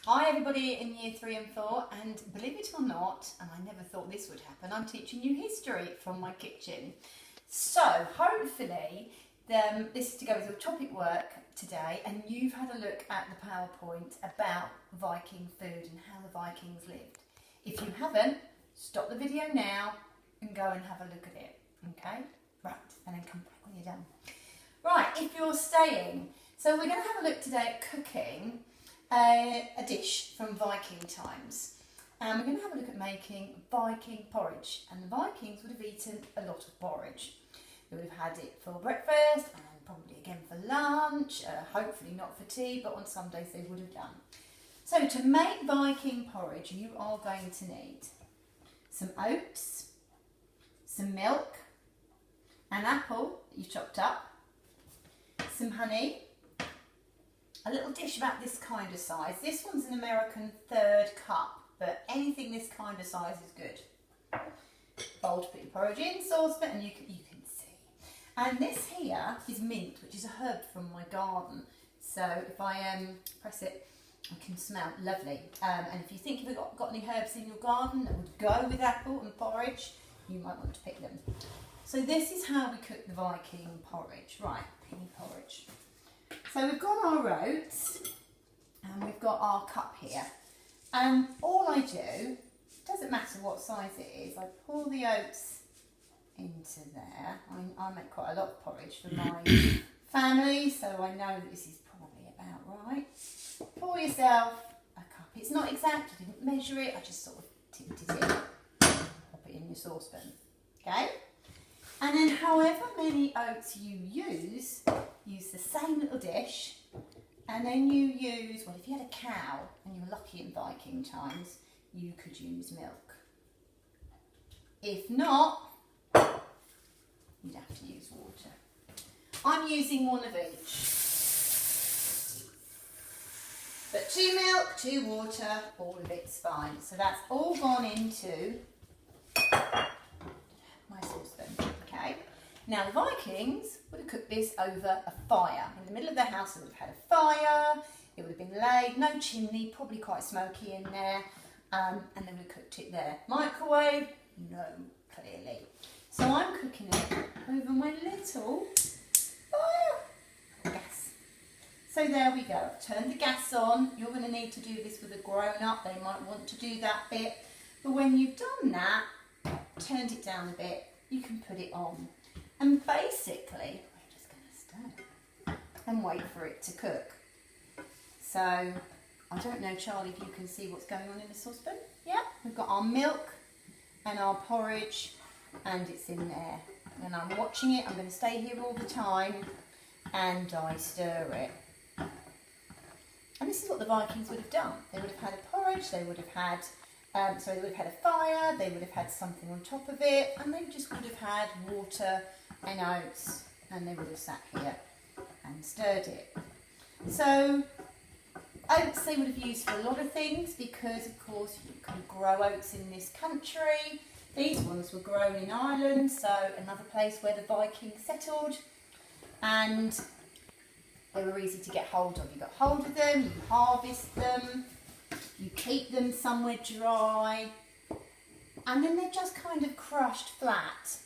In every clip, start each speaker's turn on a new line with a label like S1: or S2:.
S1: Hi everybody in year 3 and 4, and believe it or not, and I never thought this would happen, I'm teaching you history from my kitchen. So hopefully this is to go with your topic work today, and you've had a look at the PowerPoint about Viking food and how the Vikings lived. If you haven't, stop the video now and go and have a look at it, okay? Right, and then come back when you're done. Right, if you're staying, so we're going to have a look today at cooking a dish from Viking times. And we're going to have a look at making Viking porridge. And the Vikings would have eaten a lot of porridge. They would have had it for breakfast and probably again for lunch, hopefully not for tea, but on some days they would have done. So to make Viking porridge, you are going to need some oats, some milk, an apple that you chopped up, some honey, a little dish about this kind of size. This one's an American 3rd cup, but anything this kind of size is good. Bowl to put your porridge in, saucepan, and you can see. And this here is mint, which is a herb from my garden. So if I press it, I can smell lovely. And if you think you've got any herbs in your garden that would go with apple and porridge, you might want to pick them. So this is how we cook the Viking porridge. Right, penny porridge. So we've got our oats and we've got our cup here, and all I do, doesn't matter what size it is, I pour the oats into there. I make quite a lot of porridge for my family, so I know that this is probably about right. Pour yourself a cup. It's not exact, I didn't measure it, I just sort of tipped it in. Pop it in your saucepan, okay? And then however many oats you use the same little dish, and then you use, well, if you had a cow and you were lucky in Viking times, you could use milk. If not, you'd have to use water. I'm using one of each. But 2 milk, 2 water, all of it's fine. So that's all gone into my saucepan, okay? Now the Vikings would have cooked this over a fire. In the middle of their house they would have had a fire, it would have been laid, no chimney, probably quite smoky in there, and they would have cooked it there. Microwave? No, clearly. So I'm cooking it over my little fire gas. So there we go, turn the gas on. You're going to need to do this with a grown-up, they might want to do that bit. But when you've done that, turned it down a bit, you can put it on. And basically, we're just going to stir it and wait for it to cook. So, I don't know, Charlie, if you can see what's going on in the saucepan. Yeah, we've got our milk and our porridge, and it's in there. And I'm watching it, I'm going to stay here all the time, and I stir it. And this is what the Vikings would have done. They would have had a porridge, they would have had they would have had a fire, they would have had something on top of it, and they just would have had water and oats, and they would have sat here and stirred it. So oats they would have used for a lot of things, because of course you can grow oats in this country. These ones were grown in Ireland, so another place where the Vikings settled, and they were easy to get hold of. You got hold of them, you harvest them, you keep them somewhere dry, and then they're just kind of crushed flat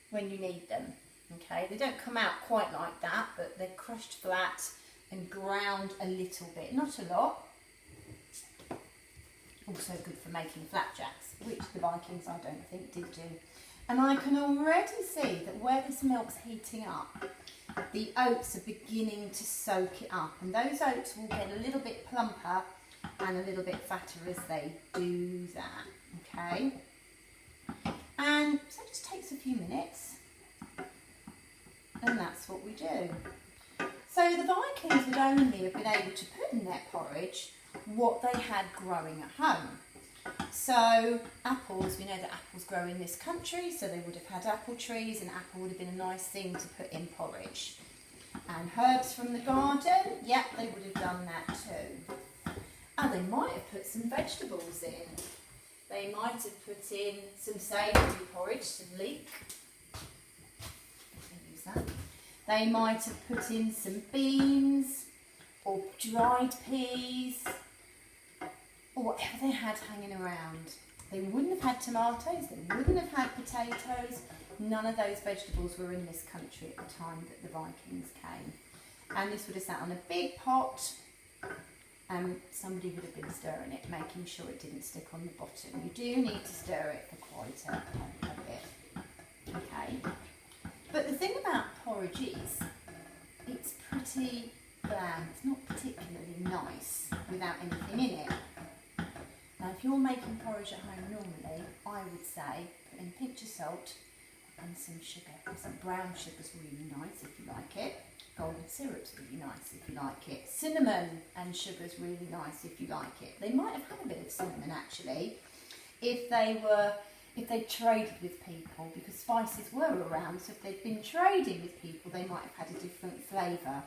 S1: when you need them, okay? They don't come out quite like that, but they're crushed flat and ground a little bit, not a lot. Also good for making flapjacks, which the Vikings, I don't think, did do. And I can already see that where this milk's heating up, the oats are beginning to soak it up, and those oats will get a little bit plumper and a little bit fatter as they do that, okay? And so it just takes a few minutes, and that's what we do. So the Vikings would only have been able to put in their porridge what they had growing at home. So apples, we know that apples grow in this country, so they would have had apple trees, and apple would have been a nice thing to put in porridge. And herbs from the garden, yeah, they would have done that too. And they might have put some vegetables in. They might have put in some savoury porridge, some leek. Use that. They might have put in some beans or dried peas. whatever they had hanging around. They wouldn't have had tomatoes, they wouldn't have had potatoes. None of those vegetables were in this country at the time that the Vikings came. And this would have sat on a big pot, and somebody would have been stirring it, making sure it didn't stick on the bottom. You do need to stir it for quite a bit. Okay. But the thing about porridge is, it's pretty bland. It's not particularly nice without anything in it. Now, if you're making porridge at home normally, I would say put in a pinch of salt and some sugar. Some brown sugar's really nice if you like it. Golden syrup's really nice if you like it. Cinnamon and sugar's really nice if you like it. They might have had a bit of cinnamon actually if they traded with people, because spices were around, so if they'd been trading with people they might have had a different flavour.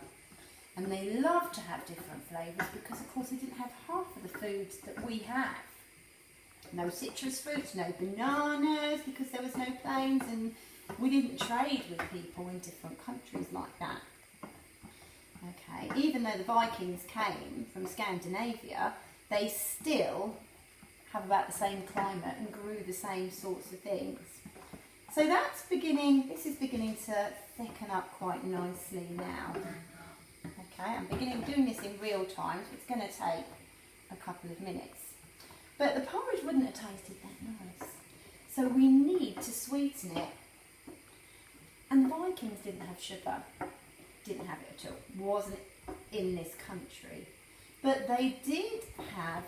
S1: And they love to have different flavours because of course they didn't have half of the foods that we have. No citrus fruits, no bananas, because there was no planes, and we didn't trade with people in different countries like that. Okay, even though the Vikings came from Scandinavia, they still have about the same climate and grew the same sorts of things. So this is beginning to thicken up quite nicely now. Okay, I'm doing this in real time, so it's going to take a couple of minutes. But the porridge wouldn't have tasted that nice. So we need to sweeten it. And the Vikings didn't have sugar. Didn't have it at all. Wasn't in this country. But they did have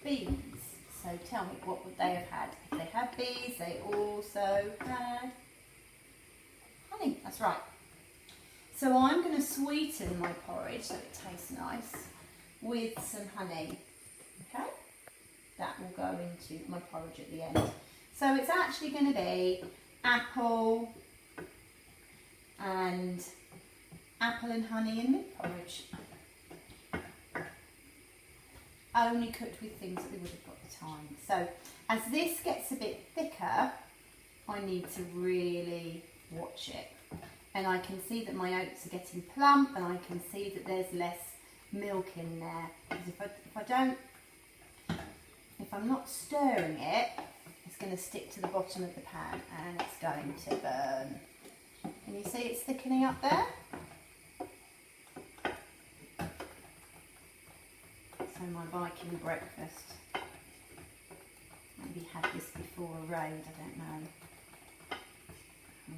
S1: bees. So tell me, what would they have had? If they had bees, they also had honey. That's right. So I'm going to sweeten my porridge so it tastes nice with some honey. Okay? That will go into my porridge at the end. So it's actually going to be apple and honey and mint porridge. Only cooked with things that we would have got the time. So as this gets a bit thicker, I need to really watch it. And I can see that my oats are getting plump, and I can see that there's less milk in there. Because if I'm not stirring it, it's going to stick to the bottom of the pan and it's going to burn. Can you see it's thickening up there? So my Viking breakfast. Maybe had this before a raid, I don't know.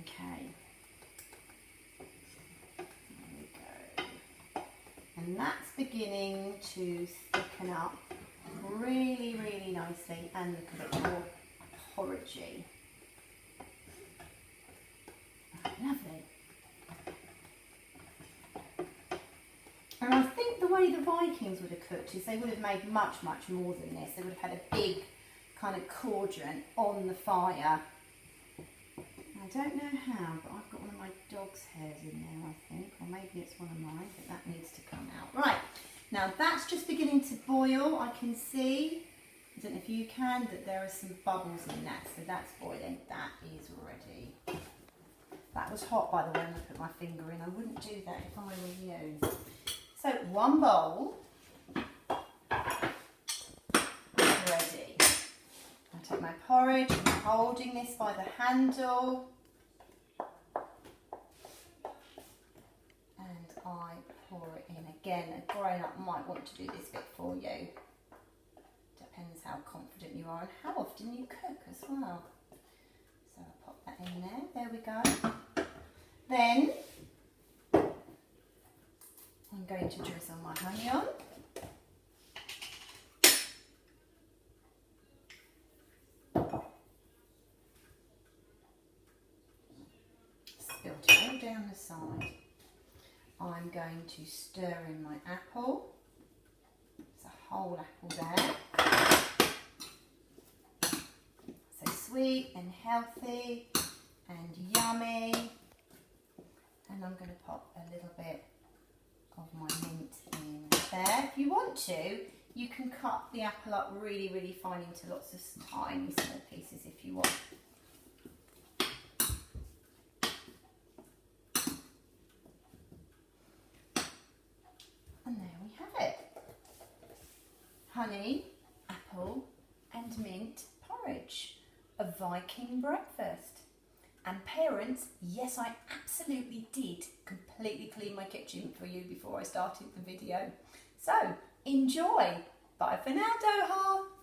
S1: Okay. There we go. And that's beginning to thicken up really, really nicely and look a bit more porridgey. Lovely. And I think the way the Vikings would have cooked is they would have made much, much more than this. They would have had a big kind of cauldron on the fire. I don't know how, but I've got one of my dog's hairs in there, I think. Or maybe it's one of mine, but that needs to come out. Right, now that's just beginning to boil. I can see, I don't know if you can, that there are some bubbles in that. So that's boiling. That is ready. That was hot, by the way, when I put my finger in. I wouldn't do that if I were you. So one bowl is ready. I take my porridge, I'm holding this by the handle, and I pour it in. Again, a grown-up might want to do this bit for you. Depends how confident you are and how often you cook as well. So I'll pop that in there. There we go. Then I'm going to drizzle my honey on. Spilt it all down the side. I'm going to stir in my apple. There's a whole apple there. So sweet and healthy and yummy. And I'm going to pop a little bit of my mint in there. If you want to, you can cut the apple up really, really fine into lots of tiny small pieces if you want. And there we have it. Honey, apple apple and mint porridge, a Viking breakfast. And parents, yes, I absolutely did completely clean my kitchen for you before I started the video. So, enjoy. Bye for now, Doha.